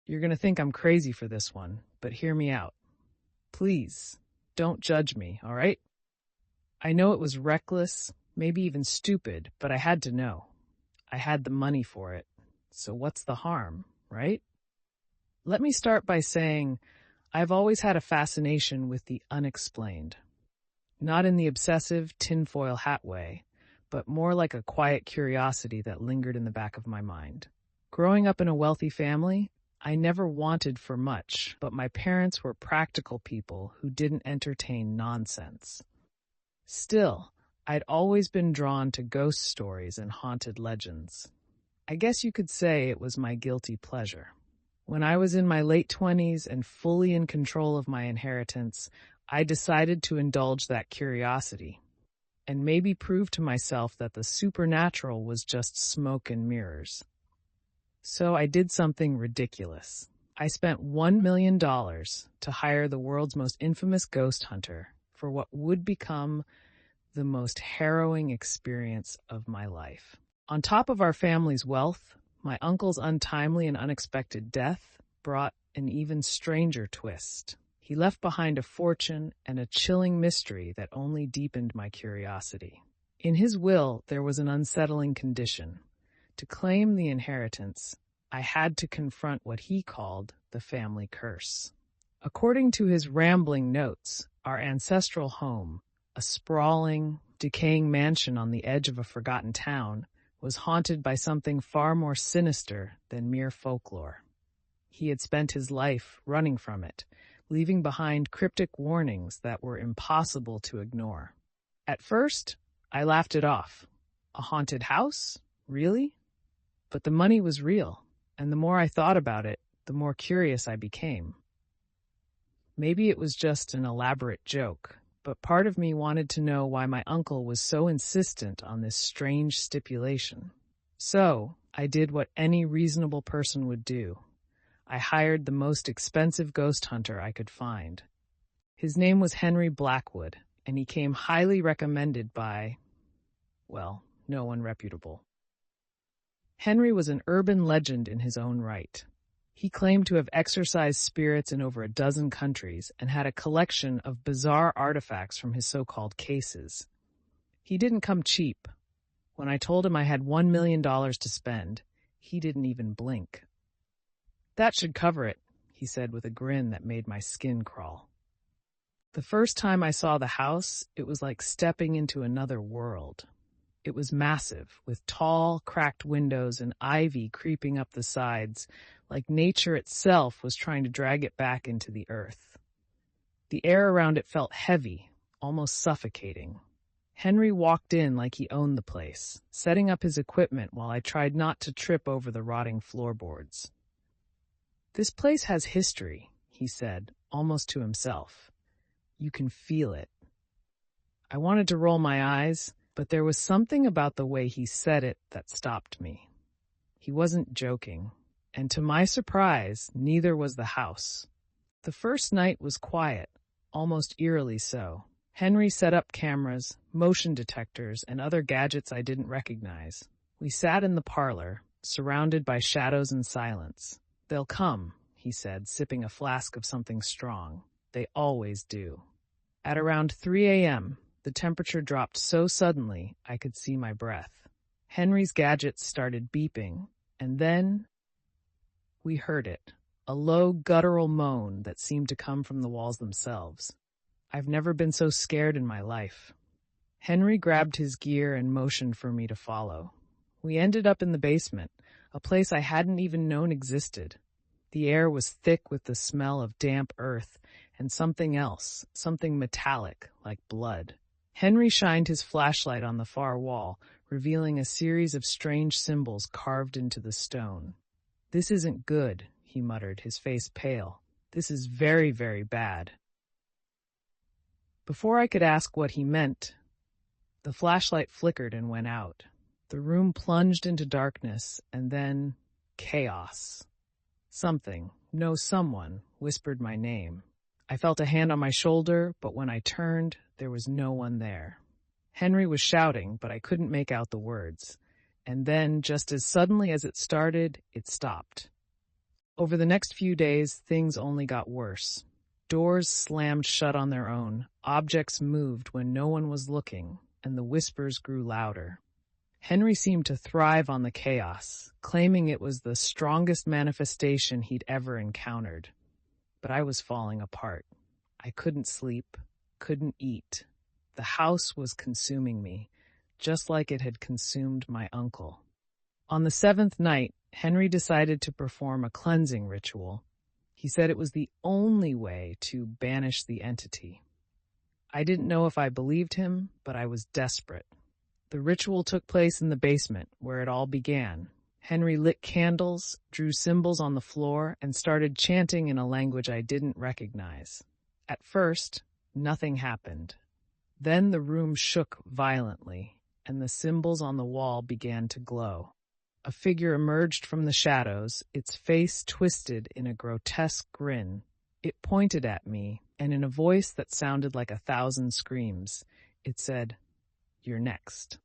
You're going to think I'm crazy for this one, but hear me out. Please, don't judge me, all right? I know it was reckless, maybe even stupid, but I had to know. I had the money for it. So what's the harm, right? Let me start by saying I've always had a fascination with the unexplained. Not in the obsessive tinfoil hat way, but more like a quiet curiosity that lingered in the back of my mind. Growing up in a wealthy family, I never wanted for much, but my parents were practical people who didn't entertain nonsense. Still, I'd always been drawn to ghost stories and haunted legends. I guess you could say it was my guilty pleasure. When I was in my late 20s and fully in control of my inheritance, I decided to indulge that curiosity and maybe prove to myself that the supernatural was just smoke and mirrors. So I did something ridiculous. I spent $1 million to hire the world's most infamous ghost hunter for what would become the most harrowing experience of my life. On top of our family's wealth, my uncle's untimely and unexpected death brought an even stranger twist. He left behind a fortune and a chilling mystery that only deepened my curiosity. In his will, there was an unsettling condition. To claim the inheritance, I had to confront what he called the family curse. According to his rambling notes, our ancestral home, a sprawling, decaying mansion on the edge of a forgotten town, was haunted by something far more sinister than mere folklore. He had spent his life running from it, leaving behind cryptic warnings that were impossible to ignore. At first, I laughed it off. A haunted house? Really? But the money was real, and the more I thought about it, the more curious I became. Maybe it was just an elaborate joke, but part of me wanted to know why my uncle was so insistent on this strange stipulation. So, I did what any reasonable person would do. I hired the most expensive ghost hunter I could find. His name was Henry Blackwood, and he came highly recommended by, well, no one reputable. Henry was an urban legend in his own right. He claimed to have exorcised spirits in over a dozen countries and had a collection of bizarre artifacts from his so-called cases. He didn't come cheap. When I told him I had $1 million to spend, he didn't even blink. "That should cover it," he said with a grin that made my skin crawl. The first time I saw the house, it was like stepping into another world. It was massive, with tall, cracked windows and ivy creeping up the sides, like nature itself was trying to drag it back into the earth. The air around it felt heavy, almost suffocating. Henry walked in like he owned the place, setting up his equipment while I tried not to trip over the rotting floorboards. "This place has history," he said, almost to himself. "You can feel it." I wanted to roll my eyes, but there was something about the way he said it that stopped me. He wasn't joking, and to my surprise, neither was the house. The first night was quiet, almost eerily so. Henry set up cameras, motion detectors, and other gadgets I didn't recognize. We sat in the parlor, surrounded by shadows and silence. "They'll come," he said, sipping a flask of something strong. "They always do." At around 3 a.m., the temperature dropped so suddenly I could see my breath. Henry's gadgets started beeping, and then we heard it, a low guttural moan that seemed to come from the walls themselves. I've never been so scared in my life. Henry grabbed his gear and motioned for me to follow. We ended up in the basement, a place I hadn't even known existed. The air was thick with the smell of damp earth and something else, something metallic, like blood. Henry shined his flashlight on the far wall, revealing a series of strange symbols carved into the stone. "This isn't good," he muttered, his face pale. "This is very, very bad." Before I could ask what he meant, the flashlight flickered and went out. The room plunged into darkness, and then chaos. Someone whispered my name. I felt a hand on my shoulder, but when I turned, there was no one there. Henry was shouting, but I couldn't make out the words. And then, just as suddenly as it started, it stopped. Over the next few days, things only got worse. Doors slammed shut on their own, objects moved when no one was looking, and the whispers grew louder. Henry seemed to thrive on the chaos, claiming it was the strongest manifestation he'd ever encountered. But I was falling apart. I couldn't sleep, couldn't eat. The house was consuming me, just like it had consumed my uncle. On the seventh night, Henry decided to perform a cleansing ritual. He said it was the only way to banish the entity. I didn't know if I believed him, but I was desperate. The ritual took place in the basement, where it all began. Henry lit candles, drew symbols on the floor, and started chanting in a language I didn't recognize. At first, nothing happened. Then the room shook violently, and the symbols on the wall began to glow. A figure emerged from the shadows, its face twisted in a grotesque grin. It pointed at me, and in a voice that sounded like 1,000 screams, it said, "You're next."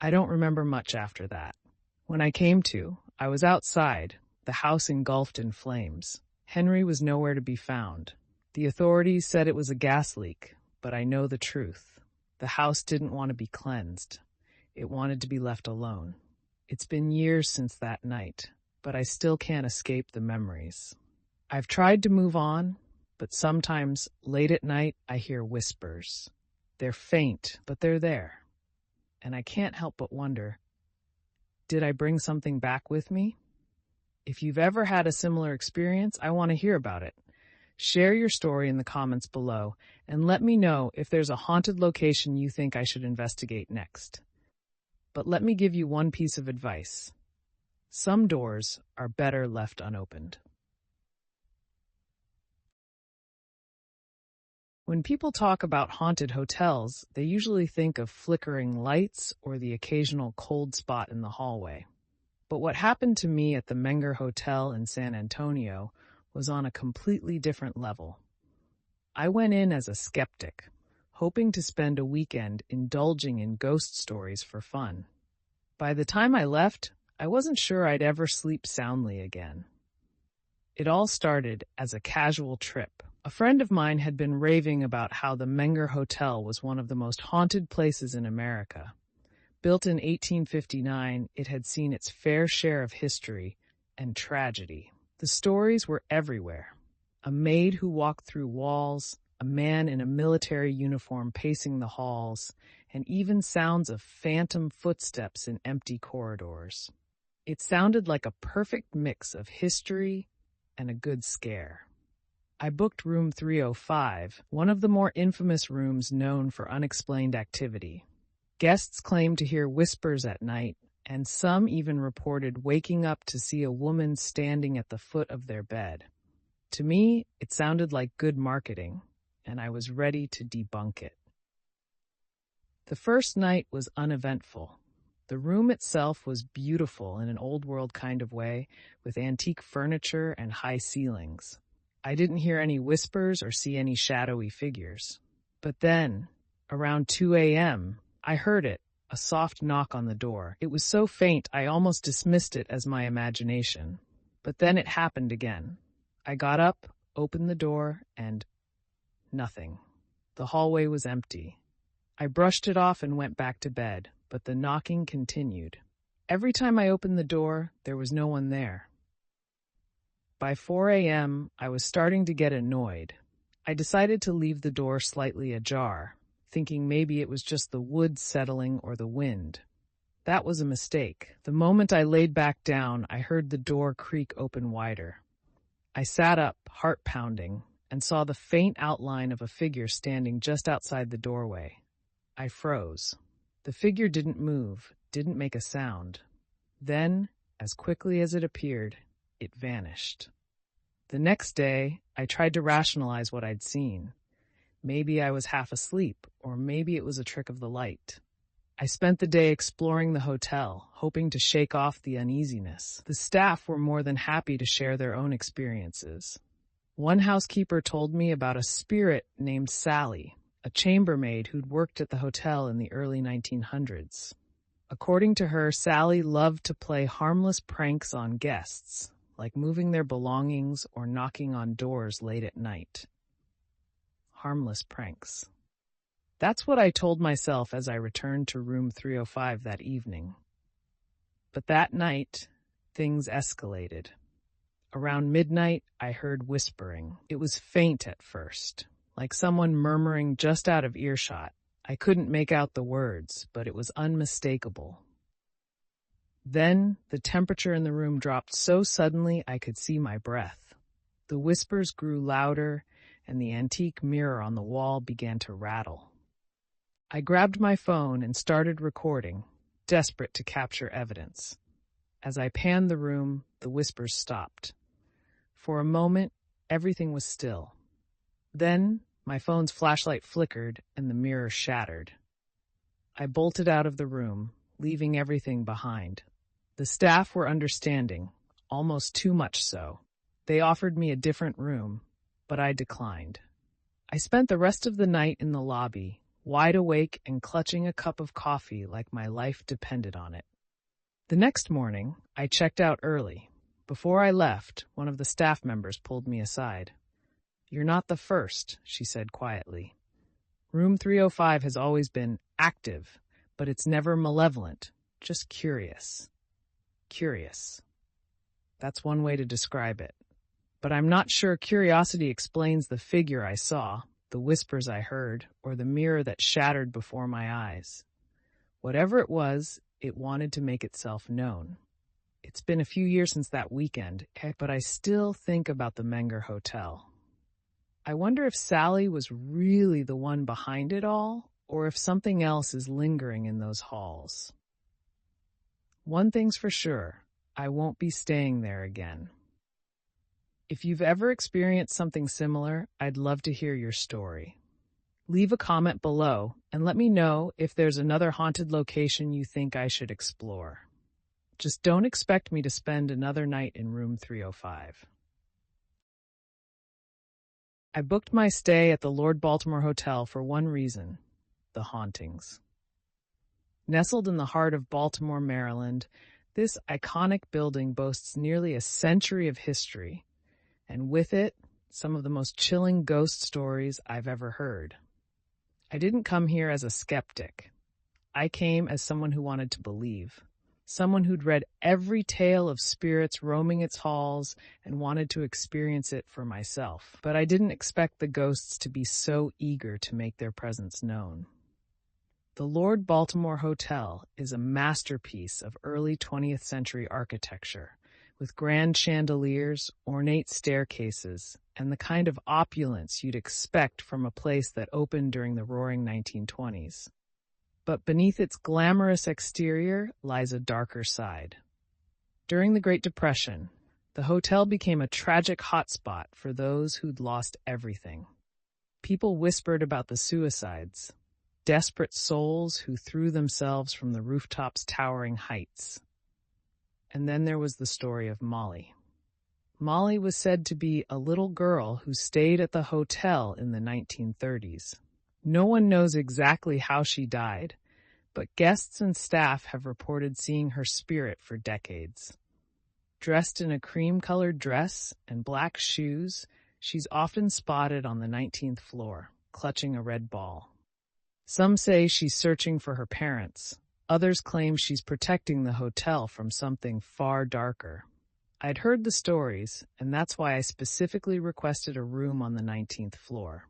I don't remember much after that. When I came to, I was outside, the house engulfed in flames. Henry was nowhere to be found. The authorities said it was a gas leak, but I know the truth. The house didn't want to be cleansed. It wanted to be left alone. It's been years since that night, but I still can't escape the memories. I've tried to move on, but sometimes, late at night, I hear whispers. They're faint, but they're there. And I can't help but wonder, did I bring something back with me? If you've ever had a similar experience, I want to hear about it. Share your story in the comments below, and let me know if there's a haunted location you think I should investigate next. But let me give you one piece of advice. Some doors are better left unopened. When people talk about haunted hotels, they usually think of flickering lights or the occasional cold spot in the hallway. But what happened to me at the Menger Hotel in San Antonio was on a completely different level. I went in as a skeptic, hoping to spend a weekend indulging in ghost stories for fun. By the time I left, I wasn't sure I'd ever sleep soundly again. It all started as a casual trip. A friend of mine had been raving about how the Menger Hotel was one of the most haunted places in America. Built in 1859, it had seen its fair share of history and tragedy. The stories were everywhere. A maid who walked through walls, a man in a military uniform pacing the halls, and even sounds of phantom footsteps in empty corridors. It sounded like a perfect mix of history and a good scare. I booked room 305, one of the more infamous rooms known for unexplained activity. Guests claimed to hear whispers at night, and some even reported waking up to see a woman standing at the foot of their bed. To me, it sounded like good marketing, and I was ready to debunk it. The first night was uneventful. The room itself was beautiful in an old-world kind of way, with antique furniture and high ceilings. I didn't hear any whispers or see any shadowy figures. But then, around 2 a.m., I heard it, a soft knock on the door. It was so faint I almost dismissed it as my imagination. But then it happened again. I got up, opened the door, and nothing. The hallway was empty. I brushed it off and went back to bed, but the knocking continued. Every time I opened the door, there was no one there. By 4 a.m., I was starting to get annoyed. I decided to leave the door slightly ajar, thinking maybe it was just the wood settling or the wind. That was a mistake. The moment I laid back down, I heard the door creak open wider. I sat up, heart pounding, and saw the faint outline of a figure standing just outside the doorway. I froze. The figure didn't move, didn't make a sound. Then, as quickly as it appeared, it vanished. The next day, I tried to rationalize what I'd seen. Maybe I was half asleep, or maybe it was a trick of the light. I spent the day exploring the hotel, hoping to shake off the uneasiness. The staff were more than happy to share their own experiences. One housekeeper told me about a spirit named Sally, a chambermaid who'd worked at the hotel in the early 1900s. According to her, Sally loved to play harmless pranks on guests, like moving their belongings or knocking on doors late at night. Harmless pranks. That's what I told myself as I returned to room 305 that evening. But that night, things escalated. Around midnight, I heard whispering. It was faint at first, like someone murmuring just out of earshot. I couldn't make out the words, but it was unmistakable. Then, the temperature in the room dropped so suddenly I could see my breath. The whispers grew louder, and the antique mirror on the wall began to rattle. I grabbed my phone and started recording, desperate to capture evidence. As I panned the room, the whispers stopped. For a moment, everything was still. Then, my phone's flashlight flickered and the mirror shattered. I bolted out of the room, leaving everything behind. The staff were understanding, almost too much so. They offered me a different room, but I declined. I spent the rest of the night in the lobby, wide awake and clutching a cup of coffee like my life depended on it. The next morning, I checked out early. Before I left, one of the staff members pulled me aside. "You're not the first," she said quietly. "Room 305 has always been active, but it's never malevolent, just curious." Curious. That's one way to describe it. But I'm not sure curiosity explains the figure I saw, the whispers I heard, or the mirror that shattered before my eyes. Whatever it was, it wanted to make itself known. It's been a few years since that weekend, but I still think about the Menger Hotel. I wonder if Sally was really the one behind it all, or if something else is lingering in those halls. One thing's for sure, I won't be staying there again. If you've ever experienced something similar, I'd love to hear your story. Leave a comment below and let me know if there's another haunted location you think I should explore. Just don't expect me to spend another night in room 305. I booked my stay at the Lord Baltimore Hotel for one reason: the hauntings. Nestled in the heart of Baltimore, Maryland, this iconic building boasts nearly a century of history, and with it, some of the most chilling ghost stories I've ever heard. I didn't come here as a skeptic. I came as someone who wanted to believe, someone who'd read every tale of spirits roaming its halls and wanted to experience it for myself. But I didn't expect the ghosts to be so eager to make their presence known. The Lord Baltimore Hotel is a masterpiece of early 20th century architecture, with grand chandeliers, ornate staircases, and the kind of opulence you'd expect from a place that opened during the roaring 1920s. But beneath its glamorous exterior lies a darker side. During the Great Depression, the hotel became a tragic hotspot for those who'd lost everything. People whispered about the suicides, desperate souls who threw themselves from the rooftops' towering heights. And then there was the story of Molly. Molly was said to be a little girl who stayed at the hotel in the 1930s. No one knows exactly how she died, but guests and staff have reported seeing her spirit for decades. Dressed in a cream-colored dress and black shoes, she's often spotted on the 19th floor, clutching a red ball. Some say she's searching for her parents. Others claim she's protecting the hotel from something far darker. I'd heard the stories, and that's why I specifically requested a room on the 19th floor.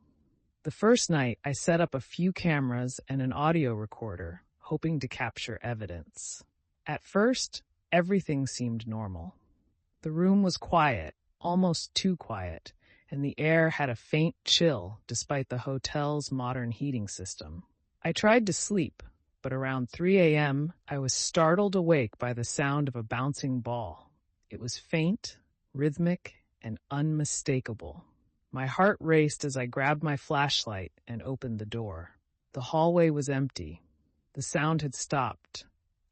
The first night, I set up a few cameras and an audio recorder, hoping to capture evidence. At first, everything seemed normal. The room was quiet, almost too quiet, and the air had a faint chill despite the hotel's modern heating system. I tried to sleep, but around 3 a.m., I was startled awake by the sound of a bouncing ball. It was faint, rhythmic, and unmistakable. My heart raced as I grabbed my flashlight and opened the door. The hallway was empty. The sound had stopped.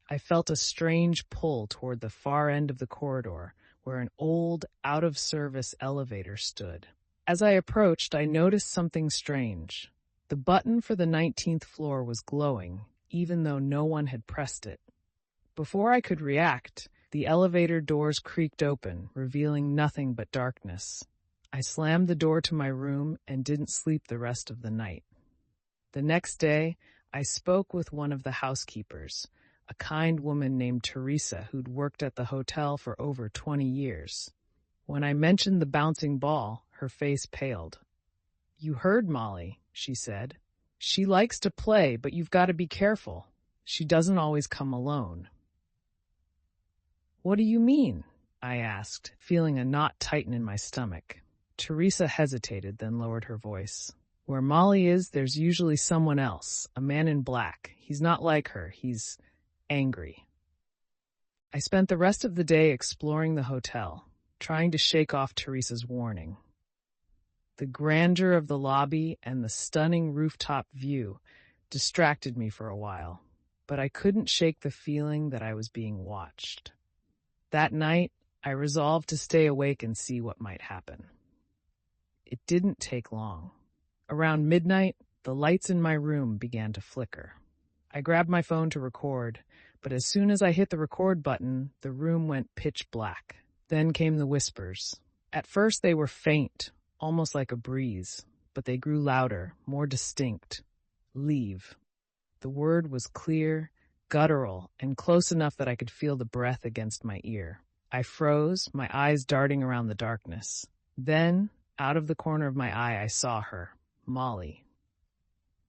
I felt a strange pull toward the far end of the corridor, where an old, out-of-service elevator stood. As I approached, I noticed something strange. The button for the 19th floor was glowing, even though no one had pressed it. Before I could react, the The elevator doors creaked open, revealing nothing but darkness. I slammed the door to my room and didn't sleep the rest of the night. The next day, I spoke with one of the housekeepers, a kind woman named Teresa who'd worked at the hotel for over 20 years. When I mentioned the bouncing ball, her face paled. "You heard Molly," she said. "She likes to play, but you've got to be careful. She doesn't always come alone." "What do you mean?" I asked, feeling a knot tighten in my stomach. Teresa hesitated, then lowered her voice. "Where Molly is, there's usually someone else, a man in black. He's not like her. He's angry." I spent the rest of the day exploring the hotel, trying to shake off Teresa's warning. The grandeur of the lobby and the stunning rooftop view distracted me for a while, but I couldn't shake the feeling that I was being watched. That night, I resolved to stay awake and see what might happen. It didn't take long. Around midnight, the lights in my room began to flicker. I grabbed my phone to record, but as soon as I hit the record button, the room went pitch black. Then came the whispers. At first they were faint, almost like a breeze, but they grew louder, more distinct. "Leave." The word was clear, guttural, and close enough that I could feel the breath against my ear. I froze, my eyes darting around the darkness. Then, out of the corner of my eye, I saw her, Molly.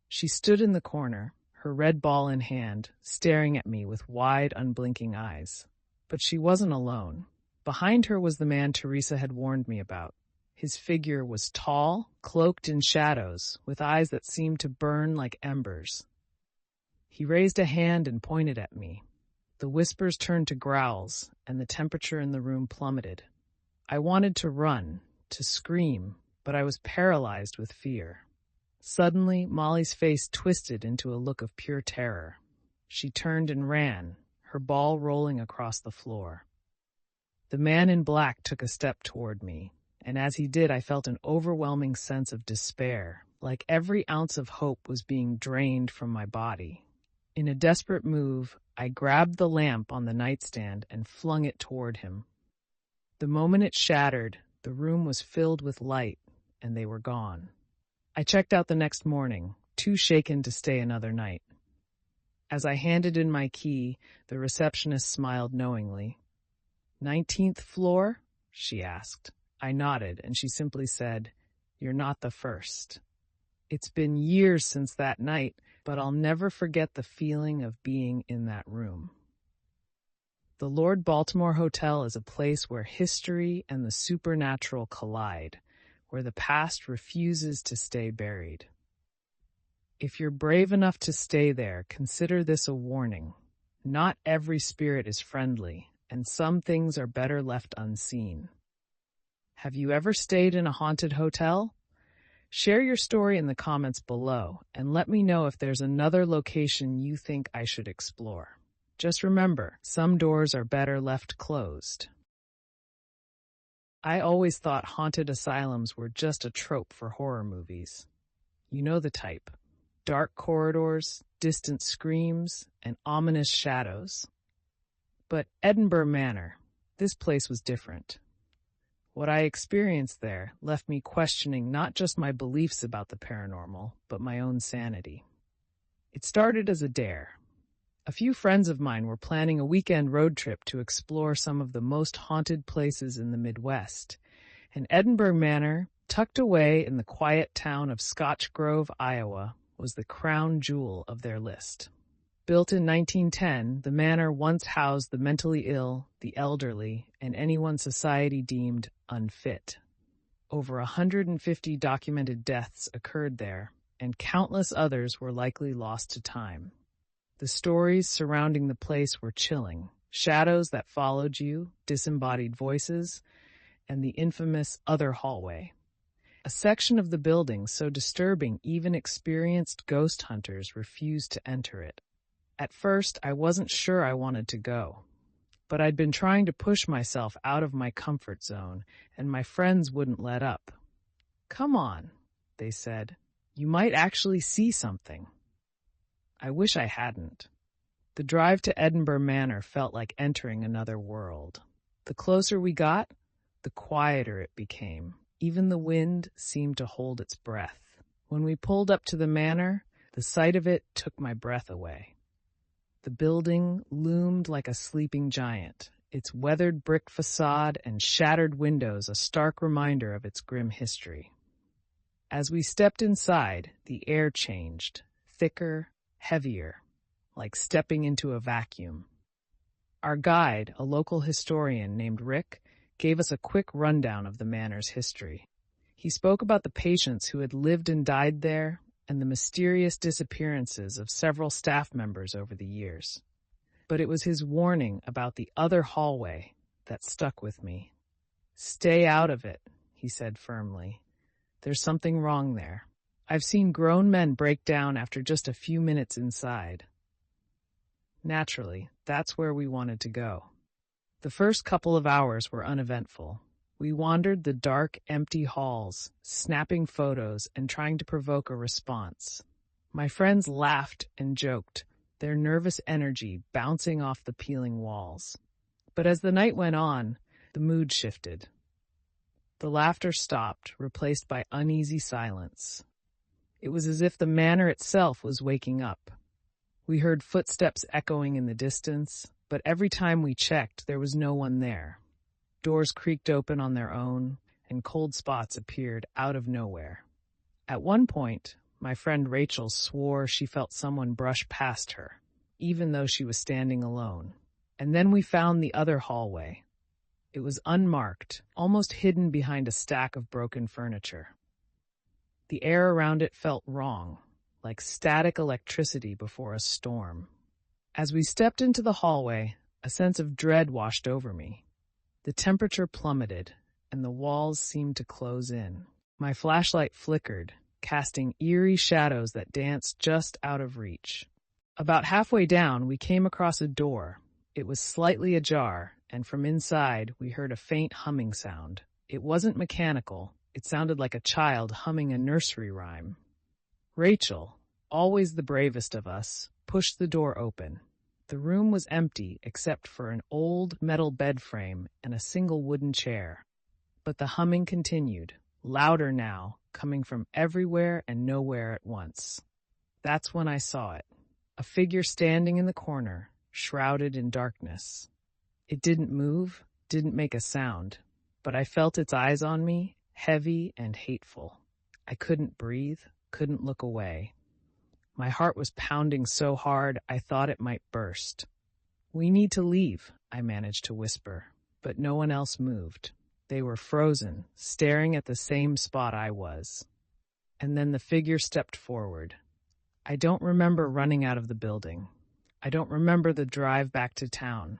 She stood in the corner, her red ball in hand, staring at me with wide, unblinking eyes. But she wasn't alone. Behind her was the man Teresa had warned me about. His figure was tall, cloaked in shadows, with eyes that seemed to burn like embers. He raised a hand and pointed at me. The whispers turned to growls, and the temperature in the room plummeted. I wanted to run, to scream, but I was paralyzed with fear. Suddenly, Molly's face twisted into a look of pure terror. She turned and ran, her ball rolling across the floor. The man in black took a step toward me, and as he did, I felt an overwhelming sense of despair, like every ounce of hope was being drained from my body. In a desperate move, I grabbed the lamp on the nightstand and flung it toward him. The moment it shattered, the room was filled with light, and they were gone. I checked out the next morning, too shaken to stay another night. As I handed in my key, the receptionist smiled knowingly. "19th floor?" she asked. I nodded, and she simply said, "You're not the first." It's been years since that night, but I'll never forget the feeling of being in that room. The Lord Baltimore Hotel is a place where history and the supernatural collide, where the past refuses to stay buried. If you're brave enough to stay there, consider this a warning. Not every spirit is friendly, and some things are better left unseen. Have you ever stayed in a haunted hotel? Share your story in the comments below, and let me know if there's another location you think I should explore. Just remember, some doors are better left closed. I always thought haunted asylums were just a trope for horror movies. You know the type. Dark corridors, distant screams, and ominous shadows. But Edinburgh Manor, this place was different. What I experienced there left me questioning not just my beliefs about the paranormal, but my own sanity. It started as a dare. A few friends of mine were planning a weekend road trip to explore some of the most haunted places in the Midwest, and Edinburgh Manor, tucked away in the quiet town of Scotch Grove, Iowa, was the crown jewel of their list. Built in 1910, the manor once housed the mentally ill, the elderly, and anyone society deemed unfit. Over 150 documented deaths occurred there, and countless others were likely lost to time. The stories surrounding the place were chilling. Shadows that followed you, disembodied voices, and the infamous other hallway. A section of the building so disturbing even experienced ghost hunters refused to enter it. At first, I wasn't sure I wanted to go, but I'd been trying to push myself out of my comfort zone, and my friends wouldn't let up. "Come on," they said. "You might actually see something." I wish I hadn't. The drive to Edinburgh Manor felt like entering another world. The closer we got, the quieter it became. Even the wind seemed to hold its breath. When we pulled up to the manor, the sight of it took my breath away. The building loomed like a sleeping giant, its weathered brick facade and shattered windows a stark reminder of its grim history. As we stepped inside, the air changed, thicker, heavier, like stepping into a vacuum. Our guide, a local historian named Rick, gave us a quick rundown of the manor's history. He spoke about the patients who had lived and died there and the mysterious disappearances of several staff members over the years. But it was his warning about the other hallway that stuck with me. "Stay out of it," he said firmly. "There's something wrong there. I've seen grown men break down after just a few minutes inside." Naturally, that's where we wanted to go. The first couple of hours were uneventful. We wandered the dark, empty halls, snapping photos and trying to provoke a response. My friends laughed and joked, their nervous energy bouncing off the peeling walls. But as the night went on, the mood shifted. The laughter stopped, replaced by uneasy silence. It was as if the manor itself was waking up. We heard footsteps echoing in the distance, but every time we checked, there was no one there. Doors creaked open on their own, and cold spots appeared out of nowhere. At one point, my friend Rachel swore she felt someone brush past her, even though she was standing alone. And then we found the other hallway. It was unmarked, almost hidden behind a stack of broken furniture. The air around it felt wrong, like static electricity before a storm. As we stepped into the hallway, a sense of dread washed over me. The temperature plummeted, and the walls seemed to close in. My flashlight flickered, casting eerie shadows that danced just out of reach. About halfway down, we came across a door. It was slightly ajar, and from inside, we heard a faint humming sound. It wasn't mechanical. It sounded like a child humming a nursery rhyme. Rachel, always the bravest of us, pushed the door open. The room was empty except for an old metal bed frame and a single wooden chair. But the humming continued, louder now, coming from everywhere and nowhere at once. That's when I saw it. A figure standing in the corner, shrouded in darkness. It didn't move, didn't make a sound, but I felt its eyes on me, heavy and hateful. I couldn't breathe, couldn't look away. My heart was pounding so hard I thought it might burst. "We need to leave," I managed to whisper, but no one else moved. They were frozen, staring at the same spot I was. And then the figure stepped forward. I don't remember running out of the building. I don't remember the drive back to town.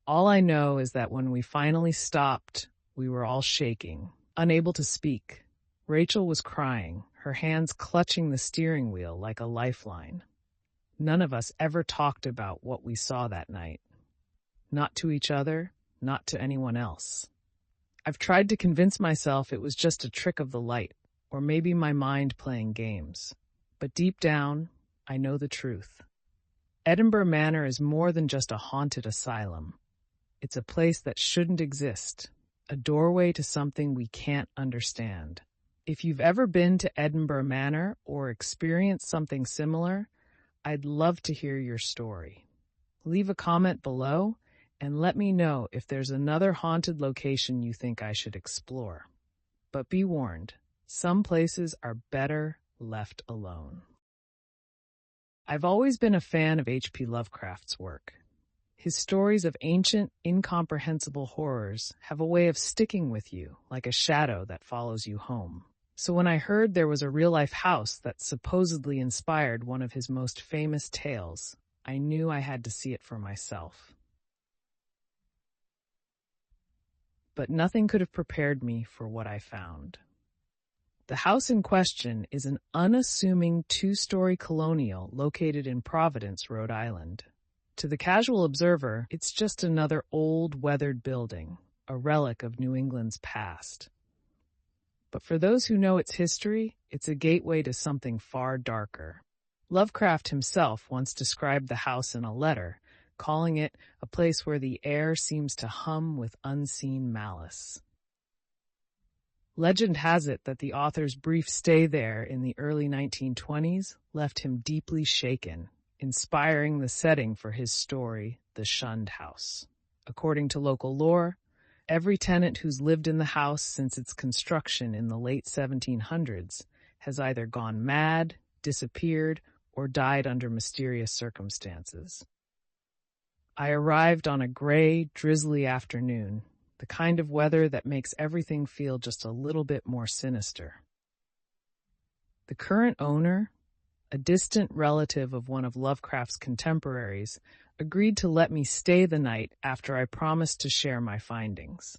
All I know is that when we finally stopped, we were all shaking, unable to speak. Rachel was crying, her hands clutching the steering wheel like a lifeline. None of us ever talked about what we saw that night. Not to each other, not to anyone else. I've tried to convince myself it was just a trick of the light, or maybe my mind playing games. But deep down, I know the truth. Edinburgh Manor is more than just a haunted asylum. It's a place that shouldn't exist, a doorway to something we can't understand. If you've ever been to Edinburgh Manor or experienced something similar, I'd love to hear your story. Leave a comment below and let me know if there's another haunted location you think I should explore. But be warned, some places are better left alone. I've always been a fan of H.P. Lovecraft's work. His stories of ancient, incomprehensible horrors have a way of sticking with you like a shadow that follows you home. So when I heard there was a real-life house that supposedly inspired one of his most famous tales, I knew I had to see it for myself. But nothing could have prepared me for what I found. The house in question is an unassuming two-story colonial located in Providence, Rhode Island. To the casual observer, it's just another old, weathered building, a relic of New England's past. But for those who know its history, it's a gateway to something far darker. Lovecraft himself once described the house in a letter, calling it a place where the air seems to hum with unseen malice. Legend has it that the author's brief stay there in the early 1920s left him deeply shaken, inspiring the setting for his story, The Shunned House. According to local lore, every tenant who's lived in the house since its construction in the late 1700s has either gone mad, disappeared, or died under mysterious circumstances. I arrived on a gray, drizzly afternoon, the kind of weather that makes everything feel just a little bit more sinister. The current owner, a distant relative of one of Lovecraft's contemporaries, agreed to let me stay the night after I promised to share my findings.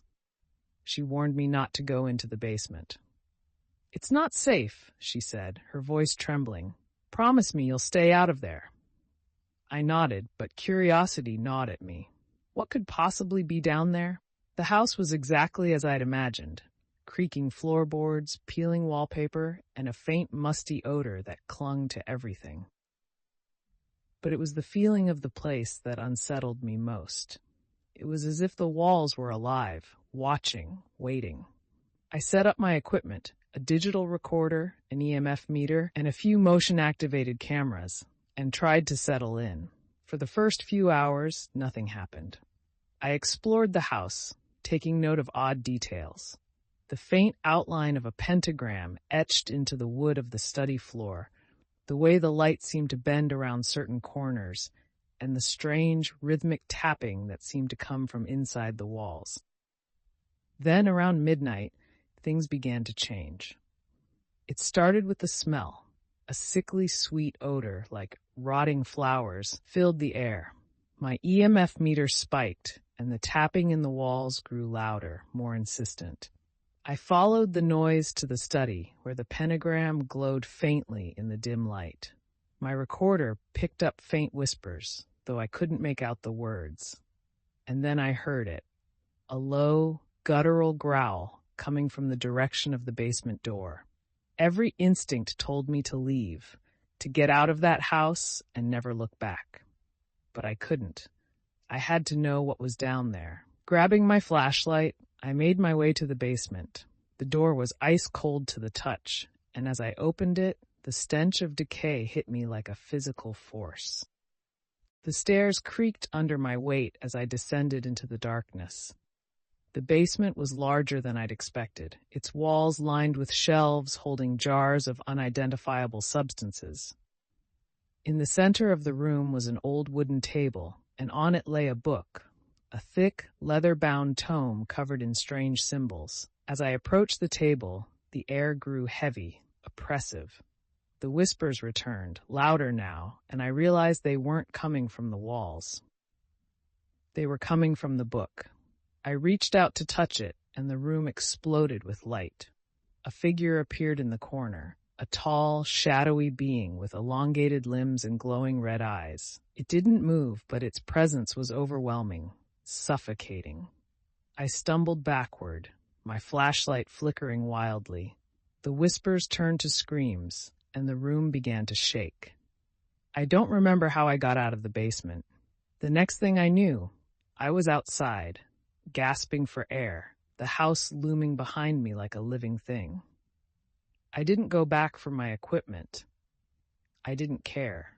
She warned me not to go into the basement. "It's not safe," she said, her voice trembling. "Promise me you'll stay out of there." I nodded, but curiosity gnawed at me. What could possibly be down there? The house was exactly as I'd imagined. Creaking floorboards, peeling wallpaper, and a faint musty odor that clung to everything. But it was the feeling of the place that unsettled me most. It was as if the walls were alive, watching, waiting. I set up my equipment, a digital recorder, an EMF meter, and a few motion-activated cameras, and tried to settle in. For the first few hours, nothing happened. I explored the house, taking note of odd details. The faint outline of a pentagram etched into the wood of the study floor, the way the light seemed to bend around certain corners, and the strange, rhythmic tapping that seemed to come from inside the walls. Then, around midnight, things began to change. It started with the smell. A sickly sweet odor, like rotting flowers, filled the air. My EMF meter spiked, and the tapping in the walls grew louder, more insistent. I followed the noise to the study, where the pentagram glowed faintly in the dim light. My recorder picked up faint whispers, though I couldn't make out the words. And then I heard it, a low, guttural growl coming from the direction of the basement door. Every instinct told me to leave, to get out of that house and never look back. But I couldn't. I had to know what was down there. Grabbing my flashlight, I made my way to the basement. The door was ice cold to the touch, and as I opened it, the stench of decay hit me like a physical force. The stairs creaked under my weight as I descended into the darkness. The basement was larger than I'd expected, its walls lined with shelves holding jars of unidentifiable substances. In the center of the room was an old wooden table, and on it lay a book, a thick, leather-bound tome covered in strange symbols. As I approached the table, the air grew heavy, oppressive. The whispers returned, louder now, and I realized they weren't coming from the walls. They were coming from the book. I reached out to touch it, and the room exploded with light. A figure appeared in the corner, a tall, shadowy being with elongated limbs and glowing red eyes. It didn't move, but its presence was overwhelming, suffocating. I stumbled backward, my flashlight flickering wildly. The whispers turned to screams, and the room began to shake. I don't remember how I got out of the basement. The next thing I knew, I was outside, gasping for air, the house looming behind me like a living thing. I didn't go back for my equipment. I didn't care.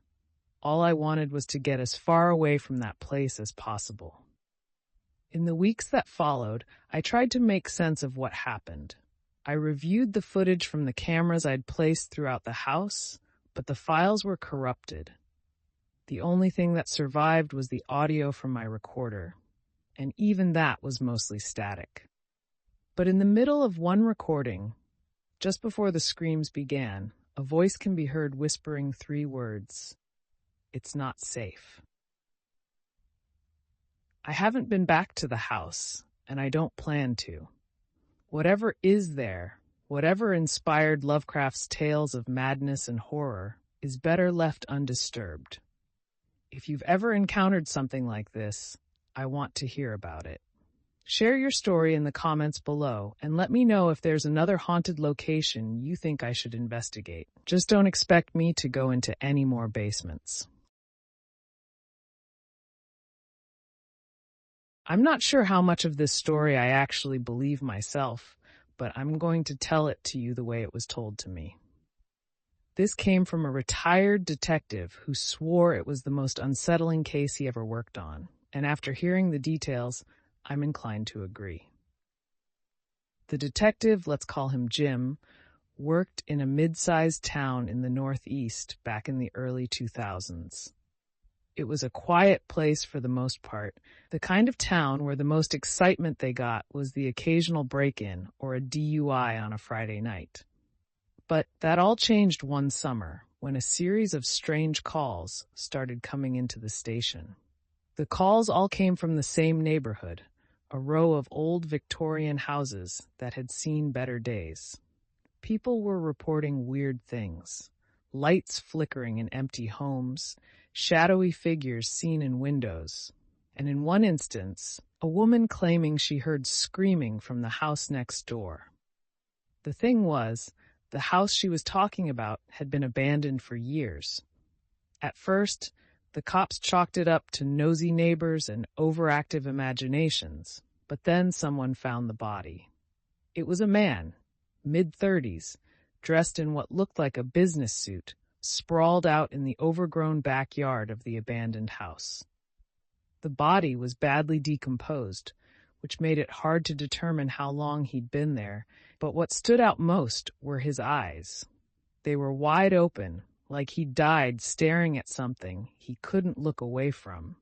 All I wanted was to get as far away from that place as possible. In the weeks that followed, I tried to make sense of what happened. I reviewed the footage from the cameras I'd placed throughout the house, but the files were corrupted. The only thing that survived was the audio from my recorder, and even that was mostly static. But in the middle of one recording, just before the screams began, a voice can be heard whispering 3 words. "It's not safe." I haven't been back to the house, and I don't plan to. Whatever is there, whatever inspired Lovecraft's tales of madness and horror, is better left undisturbed. If you've ever encountered something like this, I want to hear about it. Share your story in the comments below and let me know if there's another haunted location you think I should investigate. Just don't expect me to go into any more basements. I'm not sure how much of this story I actually believe myself, but I'm going to tell it to you the way it was told to me. This came from a retired detective who swore it was the most unsettling case he ever worked on, and after hearing the details, I'm inclined to agree. The detective, let's call him Jim, worked in a mid-sized town in the Northeast back in the early 2000s. It was a quiet place for the most part, the kind of town where the most excitement they got was the occasional break-in or a DUI on a Friday night. But that all changed one summer when a series of strange calls started coming into the station. The calls all came from the same neighborhood, a row of old Victorian houses that had seen better days. People were reporting weird things: lights flickering in empty homes, shadowy figures seen in windows, and in one instance, a woman claiming she heard screaming from the house next door. The thing was, the house she was talking about had been abandoned for years. At first, the cops chalked it up to nosy neighbors and overactive imaginations, but then someone found the body. It was a man, mid-30s, dressed in what looked like a business suit, sprawled out in the overgrown backyard of the abandoned house. The body was badly decomposed, which made it hard to determine how long he'd been there, but what stood out most were his eyes. They were wide open, like he'd died staring at something he couldn't look away from.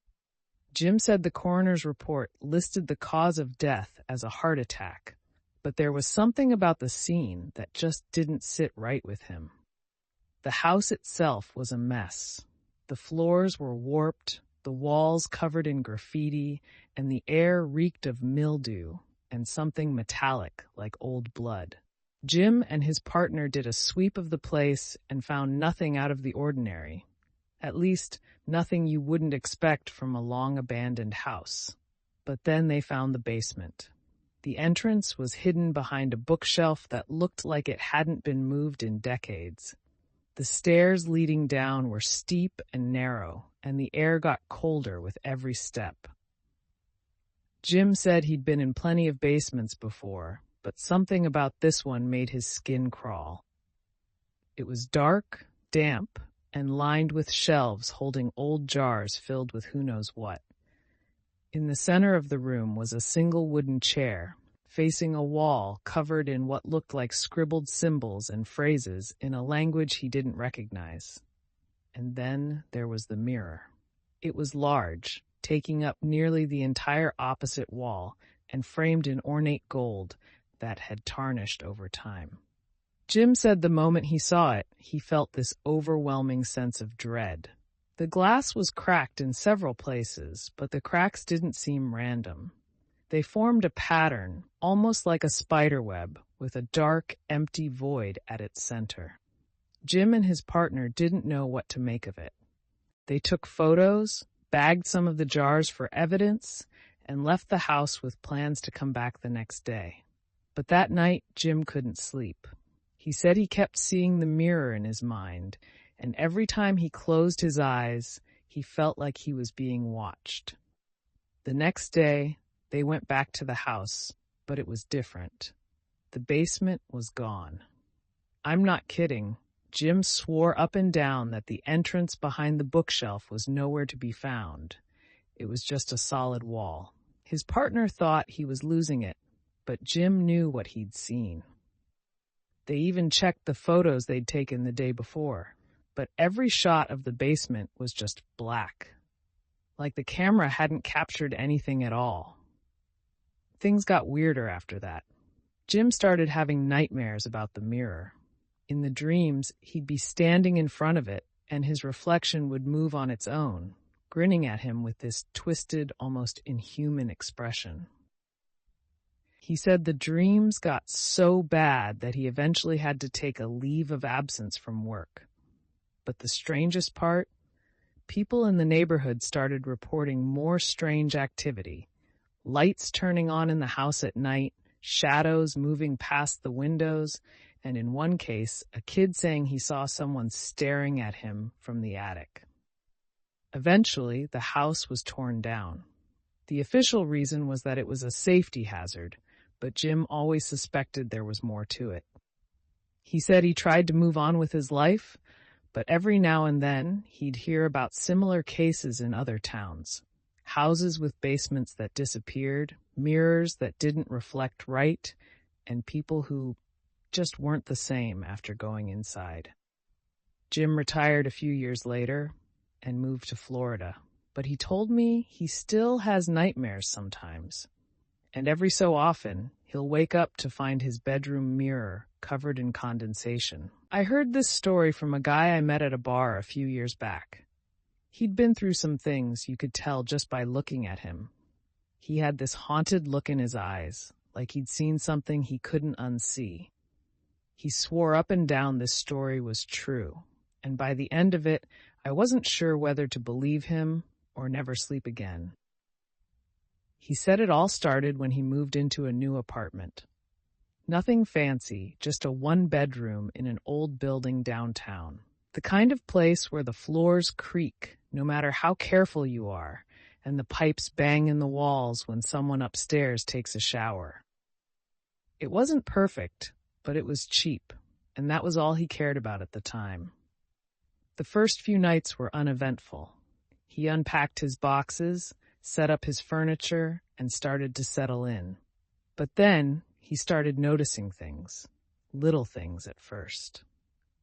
Jim said the coroner's report listed the cause of death as a heart attack, but there was something about the scene that just didn't sit right with him. The house itself was a mess. The floors were warped, the walls covered in graffiti, and the air reeked of mildew and something metallic like old blood. Jim and his partner did a sweep of the place and found nothing out of the ordinary. At least, nothing you wouldn't expect from a long-abandoned house. But then they found the basement. The entrance was hidden behind a bookshelf that looked like it hadn't been moved in decades. The stairs leading down were steep and narrow, and the air got colder with every step. Jim said he'd been in plenty of basements before, but something about this one made his skin crawl. It was dark, damp, and lined with shelves holding old jars filled with who knows what. In the center of the room was a single wooden chair, facing a wall covered in what looked like scribbled symbols and phrases in a language he didn't recognize. And then there was the mirror. It was large, taking up nearly the entire opposite wall and framed in ornate gold that had tarnished over time. Jim said the moment he saw it, he felt this overwhelming sense of dread. The glass was cracked in several places, but the cracks didn't seem random. They formed a pattern, almost like a spider web, with a dark, empty void at its center. Jim and his partner didn't know what to make of it. They took photos, bagged some of the jars for evidence, and left the house with plans to come back the next day. But that night, Jim couldn't sleep. He said he kept seeing the mirror in his mind, and every time he closed his eyes, he felt like he was being watched. The next day, they went back to the house, but it was different. The basement was gone. I'm not kidding. Jim swore up and down that the entrance behind the bookshelf was nowhere to be found. It was just a solid wall. His partner thought he was losing it, but Jim knew what he'd seen. They even checked the photos they'd taken the day before, but every shot of the basement was just black, like the camera hadn't captured anything at all. Things got weirder after that. Jim started having nightmares about the mirror. In the dreams, he'd be standing in front of it, and his reflection would move on its own, grinning at him with this twisted, almost inhuman expression. He said the dreams got so bad that he eventually had to take a leave of absence from work. But the strangest part, people in the neighborhood started reporting more strange activity, Lights turning on in the house at night, shadows moving past the windows, and in one case, a kid saying he saw someone staring at him from the attic. Eventually, the house was torn down. The official reason was that it was a safety hazard, but Jim always suspected there was more to it. He said he tried to move on with his life, but every now and then he'd hear about similar cases in other towns. Houses with basements that disappeared, mirrors that didn't reflect right, and people who just weren't the same after going inside. Jim retired a few years later and moved to Florida, but he told me he still has nightmares sometimes. And every so often, he'll wake up to find his bedroom mirror covered in condensation. I heard this story from a guy I met at a bar a few years back. He'd been through some things you could tell just by looking at him. He had this haunted look in his eyes, like he'd seen something he couldn't unsee. He swore up and down this story was true, and by the end of it, I wasn't sure whether to believe him or never sleep again. He said it all started when he moved into a new apartment. Nothing fancy, just a one-bedroom in an old building downtown. The kind of place where the floors creak, no matter how careful you are, and the pipes bang in the walls when someone upstairs takes a shower. It wasn't perfect, but it was cheap, and that was all he cared about at the time. The first few nights were uneventful. He unpacked his boxes, set up his furniture, and started to settle in. But then he started noticing things, little things at first.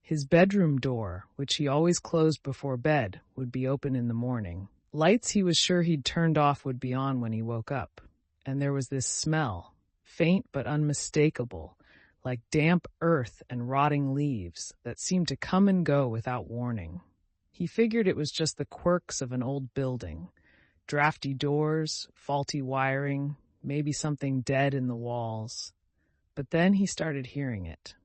His bedroom door, which he always closed before bed, would be open in the morning. Lights he was sure he'd turned off would be on when he woke up. And there was this smell, faint but unmistakable, like damp earth and rotting leaves that seemed to come and go without warning. He figured it was just the quirks of an old building. Drafty doors, faulty wiring, maybe something dead in the walls. But then he started hearing it.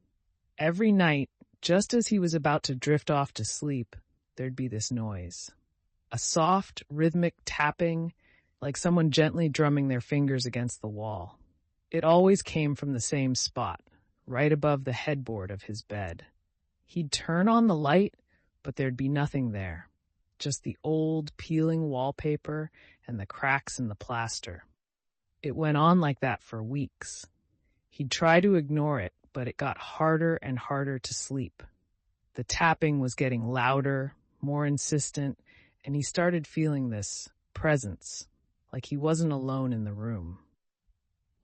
Every night, just as he was about to drift off to sleep, there'd be this noise. A soft, rhythmic tapping, like someone gently drumming their fingers against the wall. It always came from the same spot, right above the headboard of his bed. He'd turn on the light, but there'd be nothing there. Just the old, peeling wallpaper and the cracks in the plaster. It went on like that for weeks. He'd try to ignore it, but it got harder and harder to sleep. The tapping was getting louder, more insistent, and he started feeling this presence, like he wasn't alone in the room.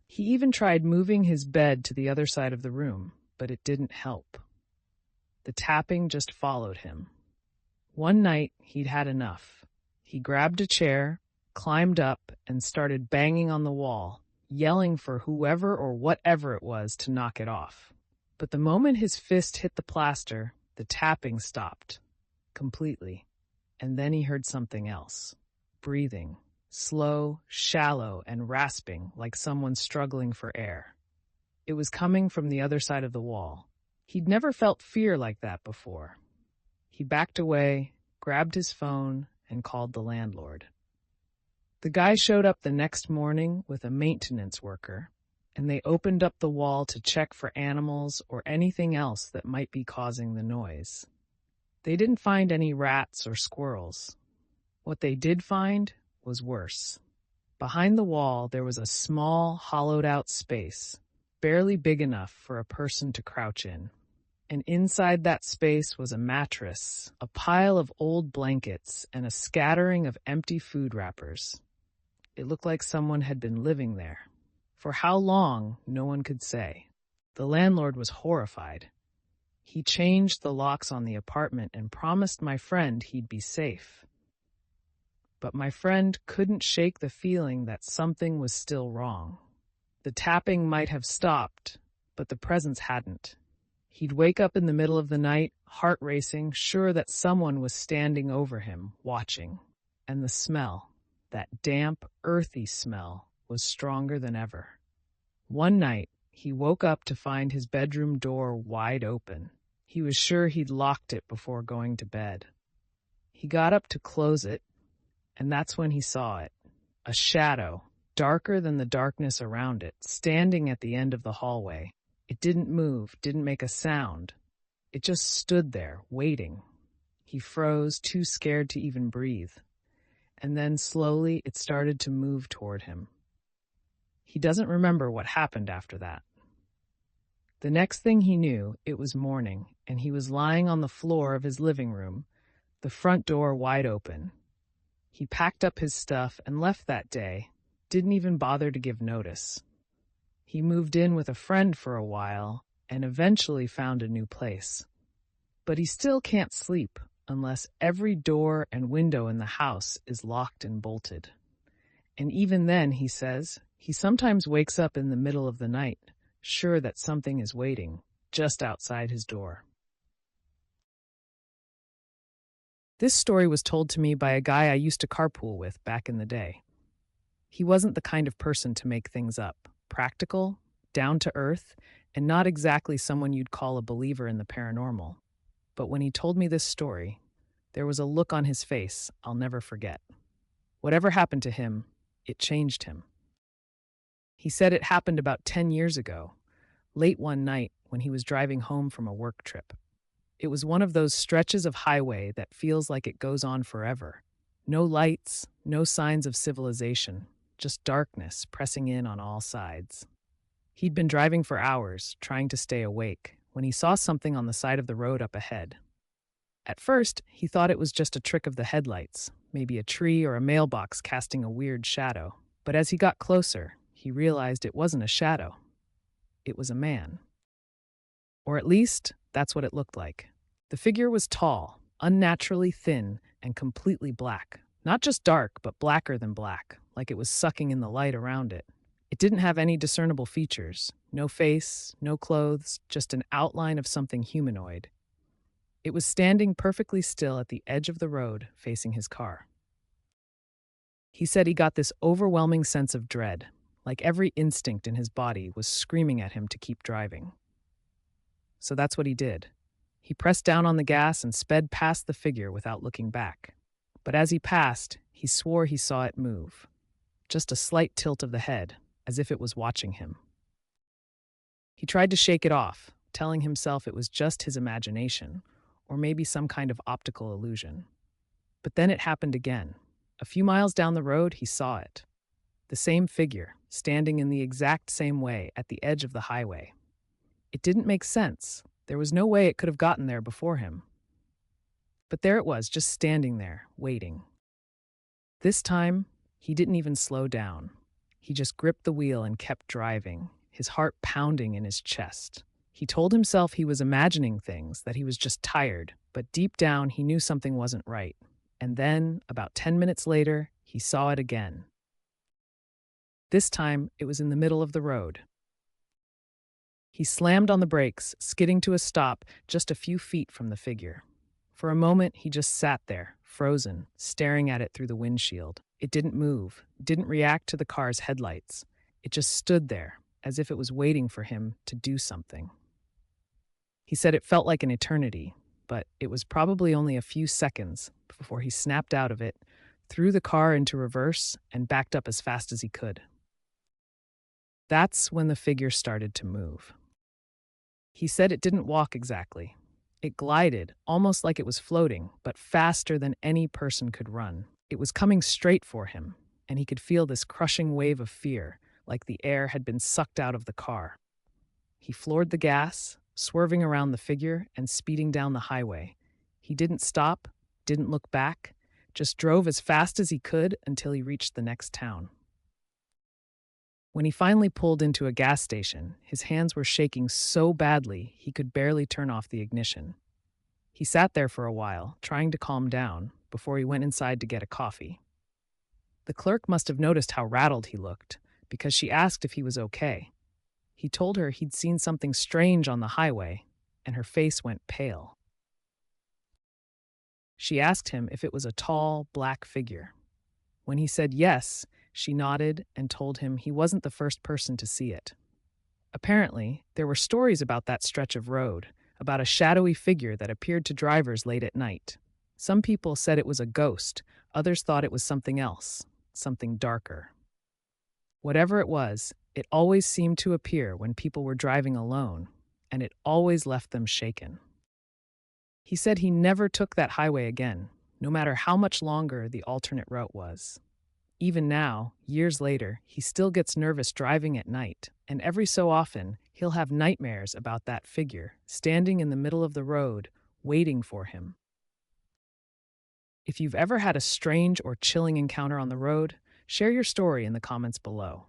He even tried moving his bed to the other side of the room, but it didn't help. The tapping just followed him. One night, he'd had enough. He grabbed a chair, climbed up, and started banging on the wall, yelling for whoever or whatever it was to knock it off. But the moment his fist hit the plaster, the tapping stopped. Completely. And then he heard something else. Breathing. Slow, shallow, and rasping, like someone struggling for air. It was coming from the other side of the wall. He'd never felt fear like that before. He backed away, grabbed his phone, and called the landlord. The guy showed up the next morning with a maintenance worker, and they opened up the wall to check for animals or anything else that might be causing the noise. They didn't find any rats or squirrels. What they did find was worse. Behind the wall, there was a small, hollowed-out space, barely big enough for a person to crouch in. And inside that space was a mattress, a pile of old blankets, and a scattering of empty food wrappers. It looked like someone had been living there. For how long, no one could say. The landlord was horrified. He changed the locks on the apartment and promised my friend he'd be safe. But my friend couldn't shake the feeling that something was still wrong. The tapping might have stopped, but the presence hadn't. He'd wake up in the middle of the night, heart racing, sure that someone was standing over him, watching. And the smell, that damp, earthy smell, was stronger than ever. One night, he woke up to find his bedroom door wide open. He was sure he'd locked it before going to bed. He got up to close it, and that's when he saw it. A shadow, darker than the darkness around it, standing at the end of the hallway. It didn't move, didn't make a sound. It just stood there, waiting. He froze, too scared to even breathe. And then slowly it started to move toward him. He doesn't remember what happened after that. The next thing he knew, it was morning, and he was lying on the floor of his living room, the front door wide open. He packed up his stuff and left that day, didn't even bother to give notice. He moved in with a friend for a while and eventually found a new place. But he still can't sleep unless every door and window in the house is locked and bolted. And even then, he says, he sometimes wakes up in the middle of the night, sure that something is waiting just outside his door. This story was told to me by a guy I used to carpool with back in the day. He wasn't the kind of person to make things up. Practical, down to earth, and not exactly someone you'd call a believer in the paranormal. But when he told me this story, there was a look on his face I'll never forget. Whatever happened to him, it changed him. He said it happened about 10 years ago, late one night when he was driving home from a work trip. It was one of those stretches of highway that feels like it goes on forever. No lights, no signs of civilization, just darkness pressing in on all sides. He'd been driving for hours, trying to stay awake, when he saw something on the side of the road up ahead. At first, he thought it was just a trick of the headlights, maybe a tree or a mailbox casting a weird shadow. But as he got closer, he realized it wasn't a shadow. It was a man. Or at least, that's what it looked like. The figure was tall, unnaturally thin, and completely black. Not just dark, but blacker than black, like it was sucking in the light around it. It didn't have any discernible features. No face, no clothes, just an outline of something humanoid. It was standing perfectly still at the edge of the road, facing his car. He said he got this overwhelming sense of dread, like every instinct in his body was screaming at him to keep driving. So that's what he did. He pressed down on the gas and sped past the figure without looking back. But as he passed, he swore he saw it move. Just a slight tilt of the head, as if it was watching him. He tried to shake it off, telling himself it was just his imagination, or maybe some kind of optical illusion. But then it happened again. A few miles down the road, he saw it. The same figure, standing in the exact same way at the edge of the highway. It didn't make sense. There was no way it could have gotten there before him. But there it was, just standing there, waiting. This time, he didn't even slow down. He just gripped the wheel and kept driving, his heart pounding in his chest. He told himself he was imagining things, that he was just tired, but deep down he knew something wasn't right. And then, about 10 minutes later, he saw it again. This time, it was in the middle of the road. He slammed on the brakes, skidding to a stop just a few feet from the figure. For a moment, he just sat there, frozen, staring at it through the windshield. It didn't move, didn't react to the car's headlights. It just stood there, as if it was waiting for him to do something. He said it felt like an eternity, but it was probably only a few seconds before he snapped out of it, threw the car into reverse, and backed up as fast as he could. That's when the figure started to move. He said it didn't walk exactly. It glided, almost like it was floating, but faster than any person could run. It was coming straight for him, and he could feel this crushing wave of fear, like the air had been sucked out of the car. He floored the gas, swerving around the figure and speeding down the highway. He didn't stop, didn't look back, just drove as fast as he could until he reached the next town. When he finally pulled into a gas station, his hands were shaking so badly he could barely turn off the ignition. He sat there for a while, trying to calm down, before he went inside to get a coffee. The clerk must have noticed how rattled he looked, because she asked if he was okay. He told her he'd seen something strange on the highway, and her face went pale. She asked him if it was a tall, black figure. When he said yes, she nodded and told him he wasn't the first person to see it. Apparently, there were stories about that stretch of road, about a shadowy figure that appeared to drivers late at night. Some people said it was a ghost, others thought it was something else, something darker. Whatever it was, it always seemed to appear when people were driving alone, and it always left them shaken. He said he never took that highway again, no matter how much longer the alternate route was. Even now, years later, he still gets nervous driving at night, and every so often, he'll have nightmares about that figure standing in the middle of the road, waiting for him. If you've ever had a strange or chilling encounter on the road, share your story in the comments below.